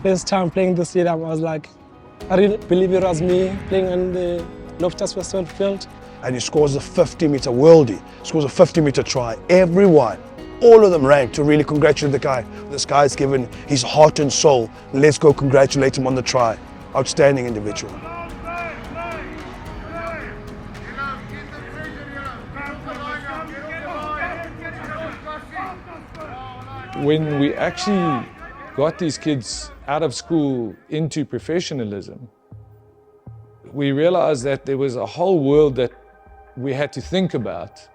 First time playing the stadium, I was like, I didn't believe it was me playing on the Loftus Western field. And he scores a 50-meter worldie, scores a 50-meter try. Everyone, all of them ran to really congratulate the guy. This guy's given his heart and soul. Let's go congratulate him on the try. Outstanding individual. When we actually got these kids out of school into professionalism, we realized that there was a whole world that we had to think about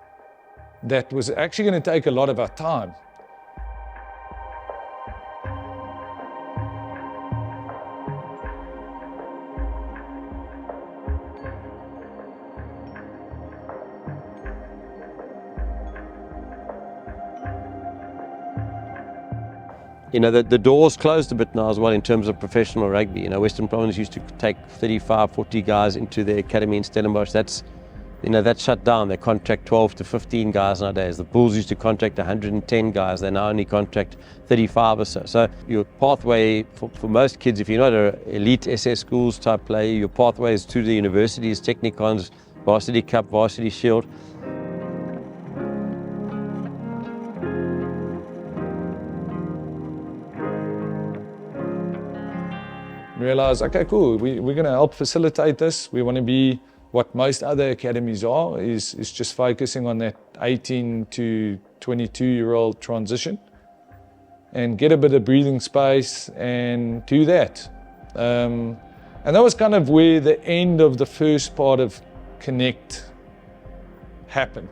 that was actually going to take a lot of our time. You know, the door's closed a bit now as well in terms of professional rugby. You know, Western Province used to take 35, 40 guys into their academy in Stellenbosch. That's shut down. They contract 12 to 15 guys nowadays. The Bulls used to contract 110 guys. They now only contract 35 or so. So your pathway for most kids, if you're not an elite SS schools type player, your pathway is to the universities, Technicons, Varsity Cup, Varsity Shield. Realize, okay, cool, we're going to help facilitate this. We want to be what most other academies are, is just focusing on that 18 to 22-year-old transition and get a bit of breathing space and do that. And that was kind of where the end of the first part of Connect happened.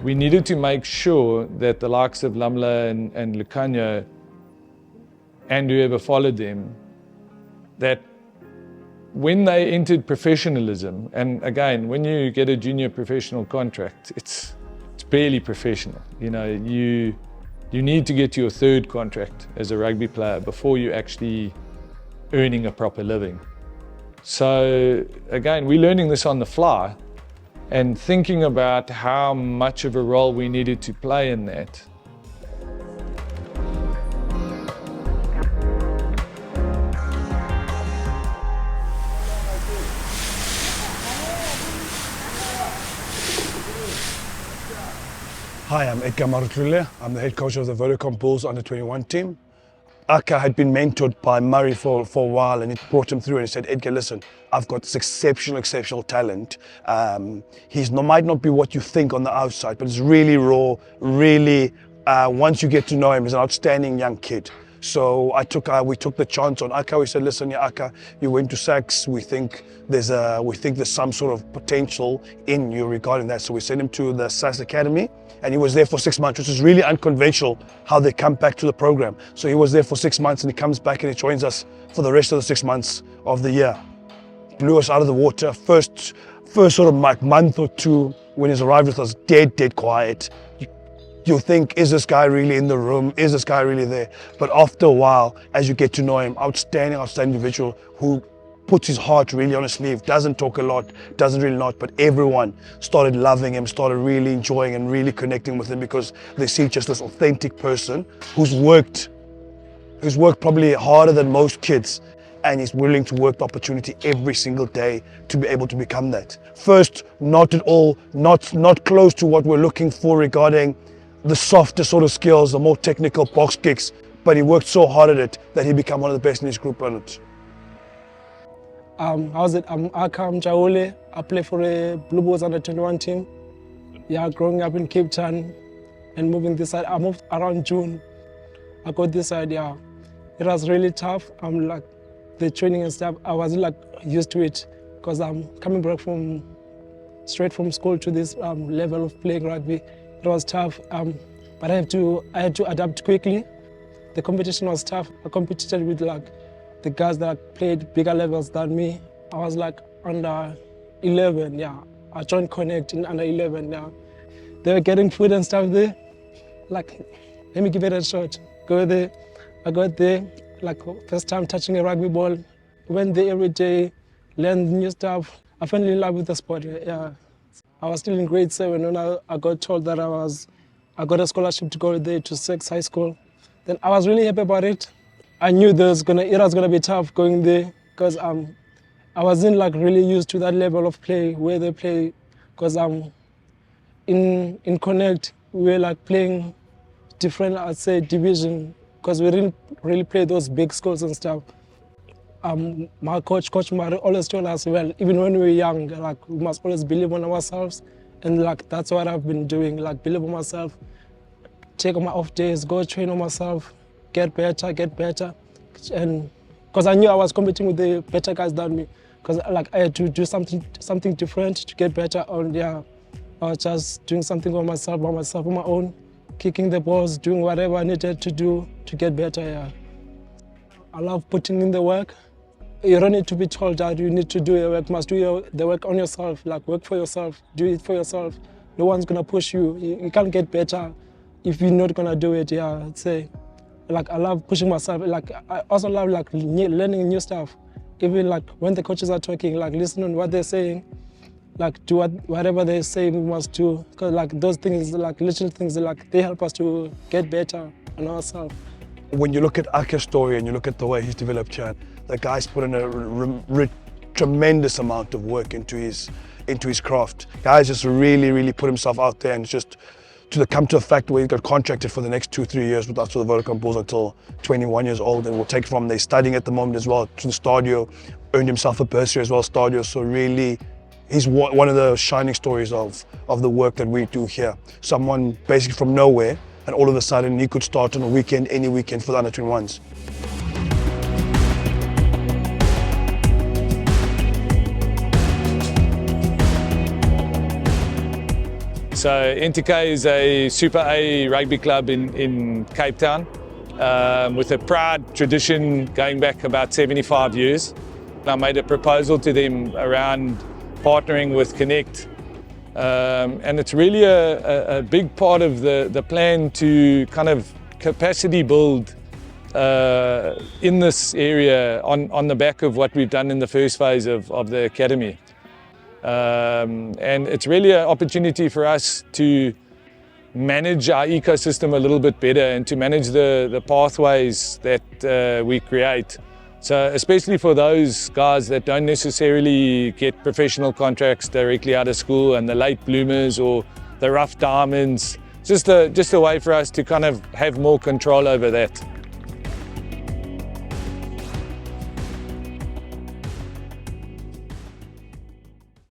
We needed to make sure that the likes of Lamla and Lukanya and whoever followed them, that when they entered professionalism, and again, when you get a junior professional contract, it's barely professional. You know, you need to get to your third contract as a rugby player before you're actually earning a proper living. So again, we're learning this on the fly, and thinking about how much of a role we needed to play in that. Hi, I'm Akha Mjawule. I'm the head coach of the Vodacom Bulls under-21 team. Akha had been mentored by Murray for a while, and he brought him through and he said, Edgar, listen, I've got this exceptional talent. Might not be what you think on the outside, but it's really raw, really, once you get to know him, he's an outstanding young kid. So we took the chance on Akha. We said, listen, yeah, Akha, you went to SACS. We think there's some sort of potential in you regarding that. So we sent him to the SAS Academy, and he was there for 6 months, which is really unconventional how they come back to the program. So he was there for 6 months, and he comes back and he joins us for the rest of the 6 months of the year. Blew us out of the water. First sort of like month or two when he's arrived with us, dead quiet. You think, is this guy really in the room? Is this guy really there? But after a while, as you get to know him, outstanding individual who puts his heart really on his sleeve, doesn't talk a lot, doesn't really not, but everyone started loving him, started really enjoying and really connecting with him because they see just this authentic person who's worked probably harder than most kids, and he's willing to work the opportunity every single day to be able to become that. First, not at all, not close to what we're looking for regarding the softer sort of skills, the more technical box kicks, but he worked so hard at it that he became one of the best in his group on it. How's it? I'm Akha Mjawule. I play for the Blue Bulls under-21 team. Yeah, growing up in Cape Town and moving this side. I moved around June. I got this side, yeah. It was really tough. Like the training and stuff, I wasn't like used to it because I'm coming back straight from school to this level of playing rugby. It was tough, but I had to adapt quickly. The competition was tough. I competed with like the guys that played bigger levels than me. I was like under 11, yeah. I joined Connect in under 11, yeah. They were getting food and stuff there. Like, let me give it a shot. Go there. I got there, like first time touching a rugby ball. Went there every day, learned new stuff. I fell in love with the sport. Yeah, I was still in grade 7 when I got told that I got a scholarship to go there to Sex High School. Then I was really happy about it. I knew it was gonna be tough going there because I wasn't like really used to that level of play where they play. Because in Connect we were like playing different, I'd say, division, because we didn't really play those big schools and stuff. My Coach Mari, always told us, well, even when we were young, like we must always believe in ourselves, and like that's what I've been doing, like believe in myself, take on my off days, go train on myself, get better, and because I knew I was competing with the better guys than me, because like I had to do something different to get better. And yeah, I was just doing something by myself on my own, kicking the balls, doing whatever I needed to do to get better. Yeah, I love putting in the work. You don't need to be told that you need to do your work. You must do the work on yourself, like work for yourself, do it for yourself. No one's gonna push you. You can't get better if you're not gonna do it. Yeah, I'd say, like I love pushing myself. Like I also love like learning new stuff. Even like when the coaches are talking, like listening to what they're saying, like do whatever they say we must do. Because like those things, like little things, like they help us to get better on ourselves. When you look at Akha's story and you look at the way he's developed here, the guy's put in a tremendous amount of work into his craft. Guy's just really put himself out there, and just to come to a fact where he got contracted for the next 2-3 years with us for the Vodacom Bulls until 21 years old, and we'll take it from there. Studying at the moment as well to the Stadio, earned himself a bursary as well, Stadio. So really, he's one of the shining stories of the work that we do here. Someone basically from nowhere, and all of a sudden he could start on a weekend, any weekend for the under-21s. So NTK is a Super A rugby club in Cape Town with a proud tradition going back about 75 years. I made a proposal to them around partnering with Connect, and it's really a big part of the plan to kind of capacity build in this area on the back of what we've done in the first phase of the academy. And it's really an opportunity for us to manage our ecosystem a little bit better and to manage the pathways that we create. So especially for those guys that don't necessarily get professional contracts directly out of school, and the late bloomers or the rough diamonds, just a way for us to kind of have more control over that.